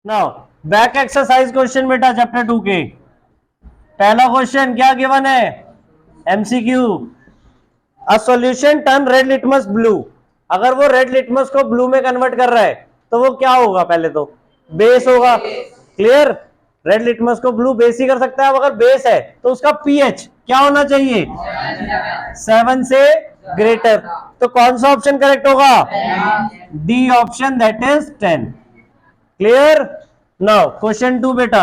Now back exercise question बेटा chapter 2 के पहला क्वेश्चन क्या गिवन है, MCQ. A solution turn red litmus blue. अगर वो रेड लिटमस को ब्लू में कन्वर्ट कर रहा है तो वो क्या होगा, पहले तो बेस होगा। क्लियर, रेड लिटमस को ब्लू बेस ही कर सकता है। अब अगर बेस है तो उसका पीएच क्या होना चाहिए, 7 से ग्रेटर। तो कौन सा ऑप्शन करेक्ट होगा, D option, that is 10। Clear. Now question 2 बेटा,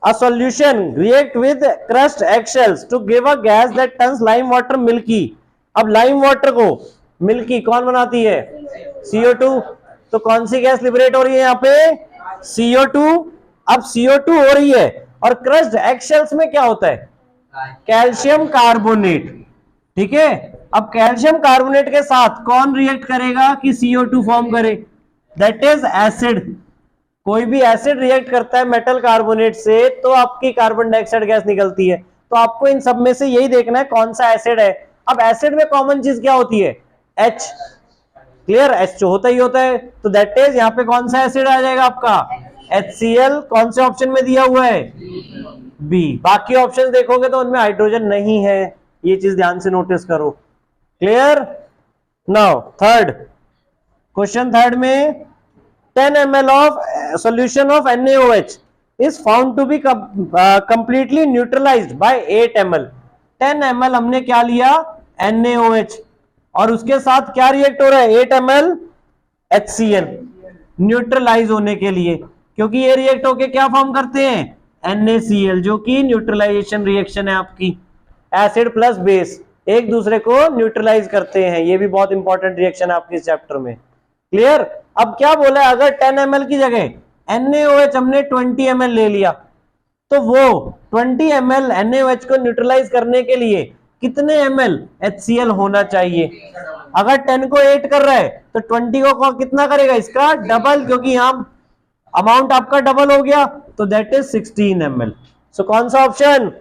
a solution react with crushed eggshells to give a gas that turns lime water milky। अब लाइम वाटर को मिल्की कौन बनाती है, CO2। तो कौन सी गैस लिबरेट हो रही है यहाँ पे, CO2। अब CO2 हो रही है और क्रश्ड एगशेल्स में क्या होता है, कैल्शियम कार्बोनेट। ठीक है, अब कैल्शियम कार्बोनेट के साथ कौन रिएक्ट करेगा कि CO2 फॉर्म करे, दैट इज एसिड। कोई भी एसिड रिएक्ट करता है मेटल कार्बोनेट से तो आपकी कार्बन डाइऑक्साइड गैस निकलती है। तो आपको इन सब में से यही देखना है कौन सा एसिड है। अब एसिड में कॉमन चीज क्या होती है, H। क्लियर, H होता ही होता है। तो दैट इज यहाँ पे कौन सा एसिड आ जाएगा आपका, HCl। कौन से ऑप्शन में दिया हुआ है, बी। बाकी ऑप्शन देखोगे तो उनमें हाइड्रोजन नहीं है, ये चीज ध्यान से नोटिस करो। Clear. Now third question, third में 10 ml of solution of NaOH is found to be completely neutralized by 8 ml। 10 ml हमने क्या लिया, NaOH, और उसके साथ क्या रिएक्ट हो रहा है, 8 ml HCl न्यूट्रलाइज होने के लिए, क्योंकि ये रिएक्ट होके क्या फॉर्म करते हैं, NaCl, जो कि न्यूट्रलाइजेशन रिएक्शन है आपकी। एसिड प्लस बेस एक दूसरे को न्यूट्रलाइज करते हैं, ये भी बहुत इंपॉर्टेंट रिएक्शन है आपके इस चैप्टर में। क्लियर। अब क्या बोला है, अगर 10 ml की जगह NaOH हमने 20 ml ले लिया तो वो 20 ml NaOH को न्यूट्रलाइज करने के लिए कितने ml HCl होना चाहिए। अगर 10 को 8 कर रहा है तो 20 को कितना करेगा, इसका डबल, क्योंकि यहां अमाउंट आपका डबल हो गया, तो दैट इज 16 ml। सो कौन सा ऑप्शन,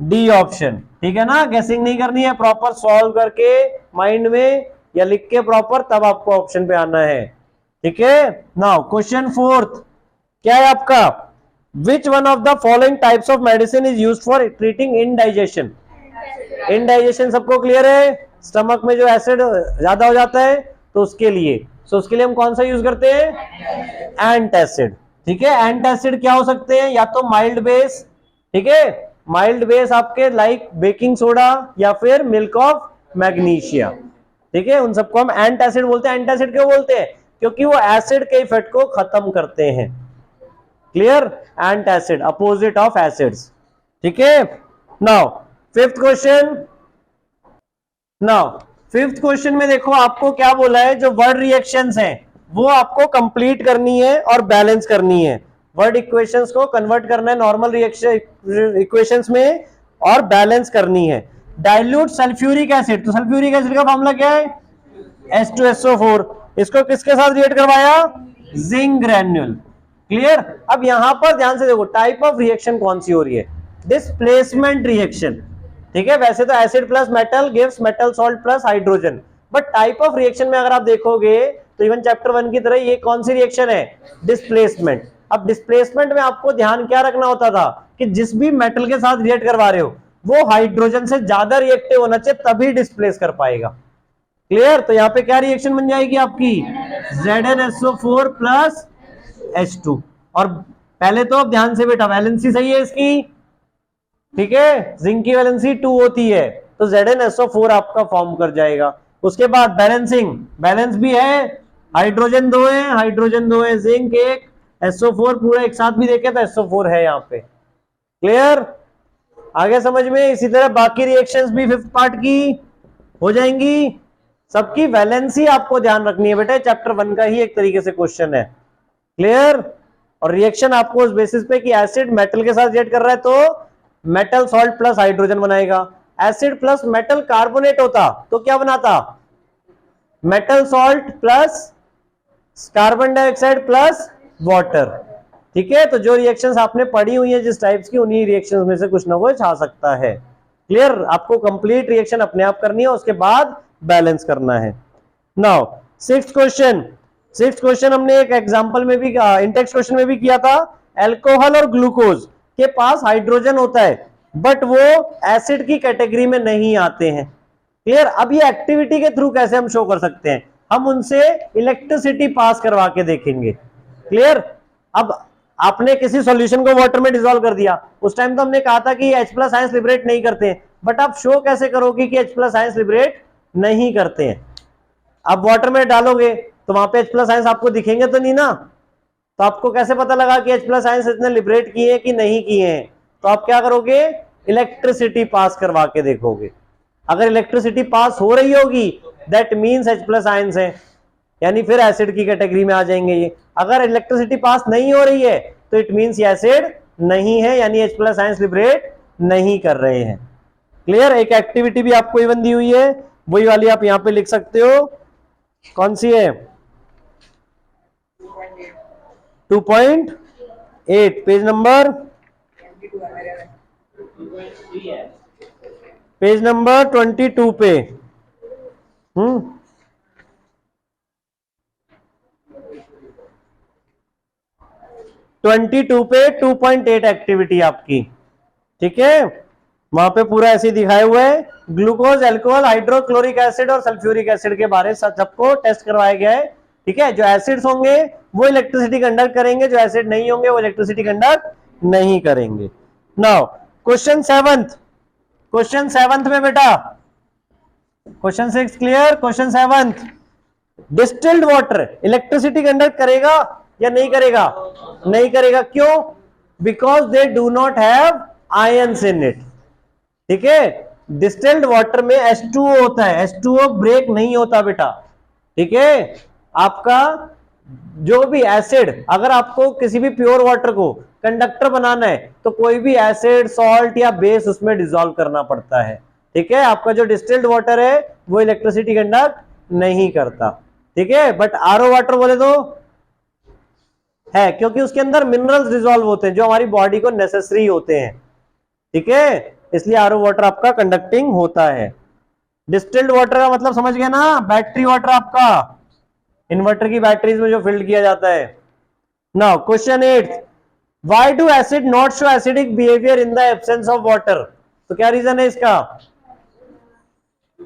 डी ऑप्शन। ठीक है ना, गेसिंग नहीं करनी है, प्रॉपर सॉल्व करके माइंड में या लिख के प्रॉपर, तब आपको ऑप्शन पे आना है। ठीक है। नाउ क्वेश्चन फोर्थ क्या है आपका, which one of the following types of medicine is used for treating indigestion. Indigestion सबको क्लियर है, स्टमक में जो एसिड ज्यादा हो जाता है तो उसके लिए। सो उसके लिए हम कौन सा यूज करते हैं, एंटासिड। ठीक है, एंटासिड क्या हो सकते हैं, या तो माइल्ड बेस। ठीक है, माइल्ड बेस आपके लाइक बेकिंग सोडा या फिर मिल्क ऑफ मैग्नीशिया। ठीक है, उन सबको हम एंटासिड बोलते हैं। एंटासिड क्यों बोलते हैं, क्योंकि वो एसिड के इफेक्ट को खत्म करते हैं। Clear, antacid opposite of acids. ठीक है। Now fifth question, now fifth question में देखो आपको क्या बोला है, जो वर्ड रिएक्शंस हैं वो आपको कंप्लीट करनी है और बैलेंस करनी है। वर्ड इक्वेशंस को कन्वर्ट करना है नॉर्मल रिएक्शन इक्वेशंस में और बैलेंस करनी है। डाइल्यूट सल्फ्यूरिक एसिड, तो सल्फ्यूरिक एसिड का फॉर्मूला क्या है, H2SO4। इसको किसके साथ रिएक्ट करवाया, जिंक ग्रैन्यूल। क्लियर। अब यहां पर ध्यान से देखो टाइप ऑफ रिएक्शन कौन सी हो रही है, डिस्प्लेसमेंट रिएक्शन। ठीक है, वैसे तो acid plus metal gives metal salt plus hydrogen, but type of reaction में अगर आप देखोगे तो इवन चैप्टर 1 की तरह ये कौन सी रिएक्शन है, डिस्प्लेसमेंट। अब डिस्प्लेसमेंट में आपको ध्यान क्या रखना होता था कि जिस भी मेटल के साथ रिएक्ट करवा रहे हो वो हाइड्रोजन से ज्यादा रिएक्टिव होना चाहिए, तभी डिस्प्लेस कर पाएगा। क्लियर। तो यहाँ पे क्या रिएक्शन बन जाएगी आपकी, ZnSO4 प्लस H2। और पहले तो अब ध्यान से बेटा वैलेंसी सही है इसकी। ठीक है, जिंक की वैलेंसी 2 होती है तो ZnSO4 आपका फॉर्म कर जाएगा। उसके बाद बैलेंसिंग, बैलेंस भी है, हाइड्रोजन 2 है, हाइड्रोजन 2 है, जिंक 1, SO4 पूरा एक साथ भी देखे तो SO4 है यहाँ पे। क्लियर, आगे समझ में। इसी तरह बाकी रिएक्शंस भी फिफ्थ पार्ट की हो जाएंगी। सबकी वैलेंसी आपको ध्यान रखनी है बेटा, चैप्टर 1 का ही एक तरीके से क्वेश्चन है। क्लियर। और रिएक्शन आपको उस बेसिस पे कि एसिड मेटल के साथ रिएक्ट कर रहा है तो मेटल सॉल्ट प्लस हाइड्रोजन बनाएगा। एसिड प्लस मेटल कार्बोनेट होता तो क्या बनाता, metal salt plus carbon dioxide plus water. ठीक है, तो जो रिएक्शंस आपने पढ़ी हुई है जिस टाइप्स की, उन्हीं रिएक्शंस में से कुछ ना कुछ आ सकता है। क्लियर, आपको कंप्लीट रिएक्शन अपने आप करनी है, उसके बाद बैलेंस करना है। Now sixth question, sixth question हमने एक एग्जांपल में भी इंटेक्स क्वेश्चन में भी किया था, अल्कोहल और ग्लूकोज के पास हाइड्रोजन होता है बट वो एसिड की कैटेगरी में नहीं आते हैं। क्लियर? अब ये एक्टिविटी के थ्रू कैसे हम शो कर सकते हैं, हम उनसे इलेक्ट्रिसिटी पास करवा के देखेंगे। क्लियर? अब आपने किसी सॉल्यूशन को वाटर में डिसॉल्व कर दिया, उस टाइम तो हमने कहा था कि H+ आयंस लिबरेट नहीं करते हैं, बट आप शो कैसे करोगे कि H+ आयंस लिबरेट नहीं करते हैं। अब वाटर में डालोगे तो वहां पे H+ आयंस आपको दिखेंगे तो नहीं ना, तो आपको कैसे पता लगा कि H+ आयंस इतने लिबरेट किए कि नहीं किए हैं? तो आप क्या करोगे, इलेक्ट्रिसिटी पास करवा के देखोगे। अगर इलेक्ट्रिसिटी पास हो रही होगी दैट मींस H+ आयंस है, यानी फिर एसिड की कैटेगरी में आ जाएंगे ये। अगर इलेक्ट्रिसिटी पास नहीं हो रही है तो इट मींस ये एसिड नहीं है, यानी H+ आयंस लिबरेट नहीं कर रहे हैं। क्लियर? एक एक्टिविटी भी आपको इवन दी हुई है, वही वाली आप यहां पे लिख सकते हो। कौन सी है? 2.8 पेज नंबर 22 पे। 22 पे 2.8 एक्टिविटी आपकी, ठीक है? वहां पे पूरा ऐसे दिखाए हुए है, ग्लूकोज, अल्कोहल, हाइड्रोक्लोरिक एसिड और सल्फ्यूरिक एसिड के बारे में सबको टेस्ट करवाया गया है। ठीक है? जो एसिड्स होंगे वो इलेक्ट्रिसिटी कंडक्ट करेंगे, जो एसिड नहीं होंगे वो इलेक्ट्रिसिटी कंडक्ट नहीं करेंगे। नाउ क्वेश्चन सेवंथ में बेटा, question 6 clear, question 7, distilled water electricity conduct करेगा या नहीं करेगा? नहीं करेगा। क्यों? Because they do not have ions in it. ठीक है? डिस्टिल्ड वाटर में H2O होता है, H2O ब्रेक नहीं होता बेटा। ठीक है? आपका जो भी एसिड, अगर आपको किसी भी प्योर वाटर को कंडक्टर बनाना है तो कोई भी एसिड, सॉल्ट या बेस उसमें डिसॉल्व करना पड़ता है। ठीक है? आपका जो डिस्टिल्ड वाटर है वो इलेक्ट्रिसिटी कंडक्ट नहीं करता। ठीक है? बट आरओ वाटर बोले तो है, क्योंकि उसके अंदर मिनरल्स डिसॉल्व होते हैं जो हमारी बॉडी को नेसेसरी होते हैं। ठीक है? इसलिए आरओ वाटर आपका कंडक्टिंग होता है। डिस्टिल्ड वाटर का मतलब समझ गया ना, बैटरी वाटर आपका इन्वर्टर की बैटरीज में जो फिल्ड किया जाता है। Now question 8, why do acid not show acidic behaviour in the absence of water? तो क्या रीजन है इसका?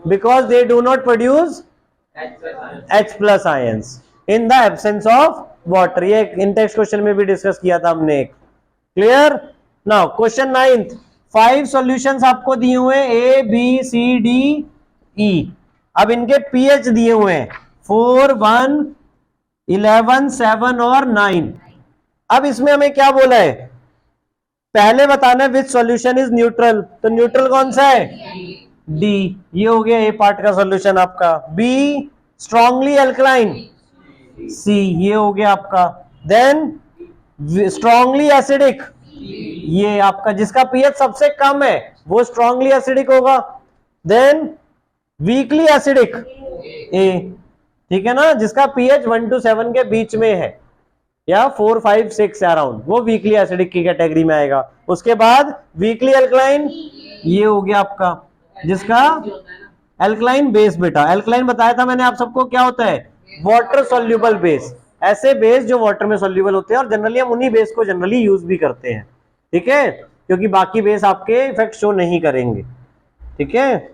Because they do not produce H+ ions in the absence of water. ये इंटेक्स क्वेश्चन में भी डिस्कस किया था हमने एक। क्लियर? नाउ क्वेश्चन 9, 5 सॉल्यूशंस आपको दिए हुए A, B, C, D, E। अब इनके pH दिए हुए हैं 4, 1, 11, 7 और 9। अब इसमें हमें क्या बोला है? पहले बताना विच सॉल्यूशन इज न्यूट्रल। तो न्यूट्रल कौन सा है? D। ये हो गया ए पार्ट का सॉल्यूशन आपका। B स्ट्रांगली अल्कलाइन, C ये हो गया आपका। देन स्ट्रांगली एसिडिक, ये आपका जिसका pH सबसे कम है वो स्ट्रांगली एसिडिक होगा। Then weakly acidic, A। ठीक है ना? जिसका pH 1 to 7 के बीच में है या 4, 5, 6 अराउंड, वो वीकली एसिडिक की कैटेगरी में आएगा। उसके बाद वीकली अल्कलाइन, ये हो गया आपका जिसका अल्कलाइन बेस। बेटा अल्कलाइन बताया था मैंने आप सबको, क्या होता है? Water soluble base. ऐसे बेस जो वाटर में सोल्यूबल होते हैं, और जनरली हम उन्हीं बेस को जनरली यूज भी करते हैं। ठीक है? क्योंकि बाकी बेस आपके इफेक्ट शो नहीं करेंगे। ठीक है?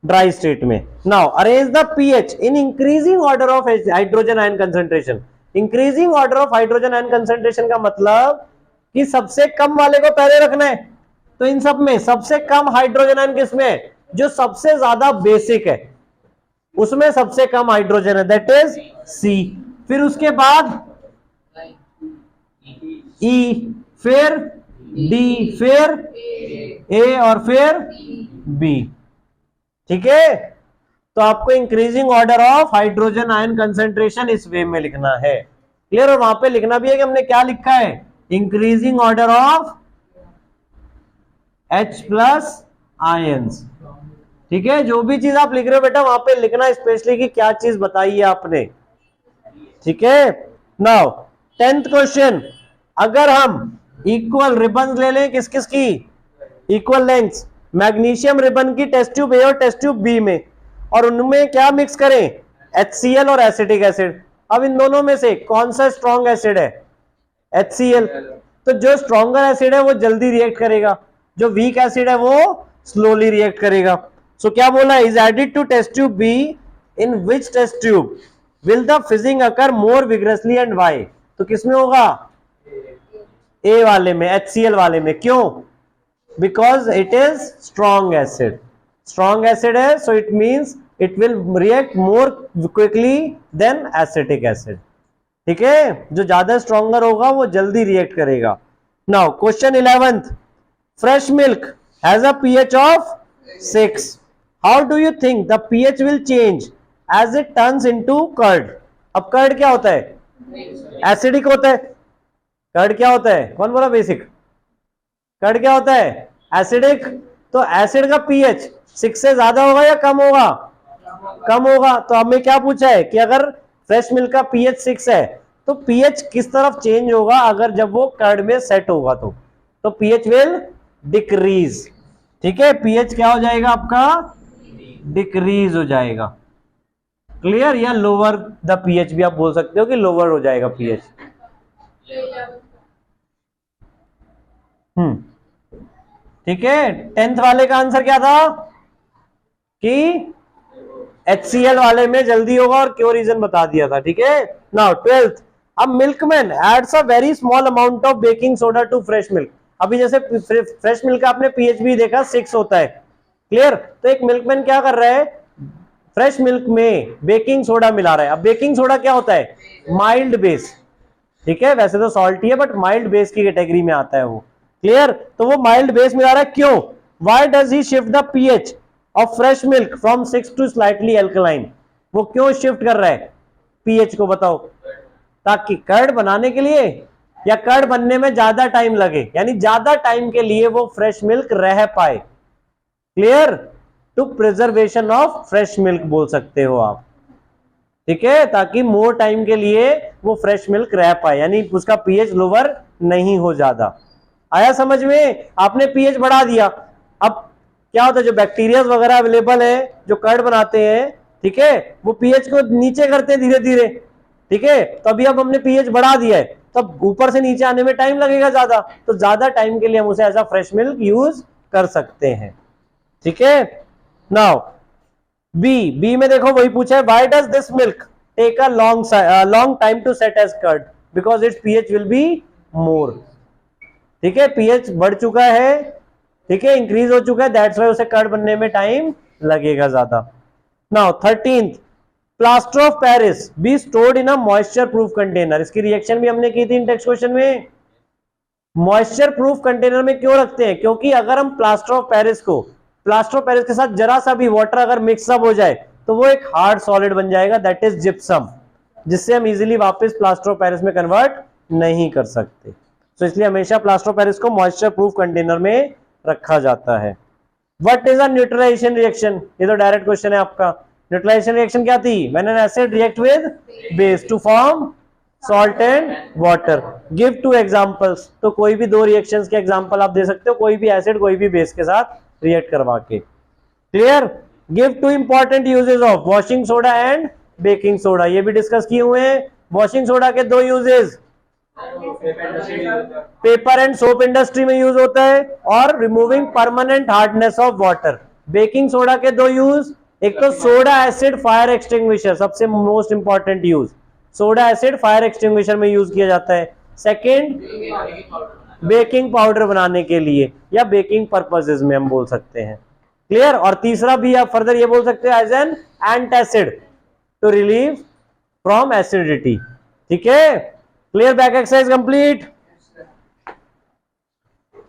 ड्राई स्टेट में। Now arrange the pH in increasing order of hydrogen ion concentration. Increasing order of hydrogen ion concentration का मतलब कि सबसे कम वाले को पहले रखना है। तो इन सब में सबसे कम हाइड्रोजन आयन किसमें है? जो सबसे ज्यादा बेसिक है उसमें सबसे कम हाइड्रोजन है, दैट इज C। फिर उसके बाद E, फिर D, फिर A और फिर B। ठीक है? तो आपको increasing order of hydrogen ion concentration इस वे में लिखना है। क्लियर? और वहां पे लिखना भी है कि हमने क्या लिखा है, increasing order of H+ ions. ठीक है? जो भी चीज आप लिख रहे हो बेटा वहां पे लिखना स्पेशली कि क्या चीज बताई है आपने। ठीक है? नाउ 10th क्वेश्चन, अगर हम इक्वल रिबन ले लें, किस किस की इक्वल लेंथ, मैग्नीशियम रिबन की टेस्ट ट्यूब A और टेस्ट ट्यूब B में, और उनमें क्या मिक्स करें? HCl और एसिटिक एसिड। अब इन दोनों में से कौन सा स्ट्रॉन्ग एसिड है? HCl। तो जो स्ट्रॉन्गर एसिड है वो जल्दी रिएक्ट करेगा, जो वीक एसिड है वो स्लोली रिएक्ट करेगा। सो क्या बोला? Is added to test tube B, in which test tube will the fizzing occur more vigorously and why? तो किसमें होगा? ए वाले में, HCl वाले में। क्यों? Because it is strong acid. Strong acid है, so it means it will react more quickly then acetic acid. ठीक है, जो ज्यादा स्ट्रॉन्गर होगा वो जल्दी रिएक्ट करेगा। Now question 11th, fresh milk has a pH of 6। How do you think the pH will change as it turns into curd? अब curd क्या होता है? एसिडिक होता है। कर्ड क्या होता है? कौन बोला बेसिक? कर्ड क्या होता है? एसिडिक। तो एसिड का pH 6 से ज्यादा होगा या कम होगा? कम होगा। तो हमें क्या पूछा है कि अगर फ्रेश मिल्क का pH 6 है तो pH किस तरफ चेंज होगा अगर जब वो कर्ड में सेट होगा? तो pH विल डिक्रीज। ठीक है, pH क्या हो जाएगा आपका? डिक्रीज हो जाएगा। क्लियर? या लोअर द pH भी आप बोल सकते हो कि लोअर हो जाएगा pH। ठीक है, 10th वाले का आंसर क्या था? कि HCl वाले में जल्दी होगा और क्यों रीजन बता दिया था। ठीक है, नाउ 12th, अब milkman adds a very small amount of baking soda to fresh milk. अभी जैसे फ्रेश मिल्क का आपने pH भी देखा 6 होता है। क्लियर? तो एक मिल्कमैन क्या कर रहा है? फ्रेश मिल्क में बेकिंग सोडा मिला रहा है। अब बेकिंग सोडा क्या होता है? Mild base. ठीक है, वैसे तो सॉल्टी है बट माइल्ड बेस की कैटेगरी में आता है वो। क्लियर? तो वो माइल्ड बेस मिला रहा है। क्यों? Why does he shift the pH of fresh milk from 6 to slightly alkaline? वो क्यों शिफ्ट कर रहा है pH को? बताओ। ताकि कर्ड बनाने के लिए या कर्ड बनने में ज्यादा टाइम लगे, यानी ज्यादा टाइम के लिए वो फ्रेश मिल्क रह पाए। Clear? To preservation of fresh milk बोल सकते हो आप। ठीक है, ताकि मोर टाइम के लिए वो फ्रेश मिल्क रह पाए, यानी उसका pH लोअर नहीं हो ज्यादा। आया समझ में? आपने pH बढ़ा दिया, अब क्या होता है? जो बैक्टीरिया वगैरह अवेलेबल है जो कर्ड बनाते हैं, ठीक है, वो pH को नीचे करते हैं धीरे धीरे। ठीक है, तो अभी अब हमने pH बढ़ा दिया है, तब ऊपर से नीचे आने में टाइम लगेगा ज्यादा, तो ज्यादा टाइम के लिए हम उसे ऐसा फ्रेश मिल्क यूज कर सकते हैं। ठीक है, नाउ बी में देखो वही पूछा है, why does this milk take a long time to set as curd? Because it's pH will be more. ठीक है, pH बढ़ चुका है, ठीक है, इंक्रीज हो चुका है, दैट्स व्हाई उसे कर्ड बनने में टाइम लगेगा ज्यादा। Now 13th, plaster of Paris be stored in a moisture proof container. इसकी रिएक्शन भी हमने की थी इन टेक्स्ट क्वेश्चन में। मॉइस्चर प्रूफ कंटेनर में क्यों रखते हैं? क्योंकि अगर हम प्लास्टर ऑफ पेरिस के साथ जरा सा भी वाटर अगर मिक्सअप हो जाए तो वो एक हार्ड सॉलिड बन जाएगा, दैट इज जिप्सम, जिससे हम इजीली वापस प्लास्टर ऑफ पेरिस में कन्वर्ट नहीं कर सकते। तो इसलिए हमेशा प्लास्टर ऑफ पेरिस को मॉइस्चर प्रूफ कंटेनर में रखा जाता है। What is a neutralisation reaction? ये तो डायरेक्ट क्वेश्चन है आपका। न्यूट्रलाइजेशन रिएक्शन क्या थी? When an acid react with base to form salt and water. Give two examples. तो कोई भी दो रिएक्शंस के एग्जांपल आप दे सकते हो, कोई भी एसिड कोई भी बेस के साथ रिएक्ट करवा के। Clear? Give two important uses of washing soda and baking soda. ये भी डिस्कस किए हुए हैं। वॉशिंग सोडा के दो uses, paper and soap industry में यूज होता है, और removing permanent hardness of water. Baking soda के दो यूज, एक तो सोडा एसिड फायर एक्सटिंग्विशर, सबसे most important use soda acid fire extinguisher में यूज किया जाता है। सेकेंड, बेकिंग पाउडर बनाने के लिए या बेकिंग पर्पसेस में हम बोल सकते हैं। क्लियर? और तीसरा भी आप फर्दर ये बोल सकते हैं as an antacid to relieve from acidity. ठीक है, क्लियर? Back exercise complete.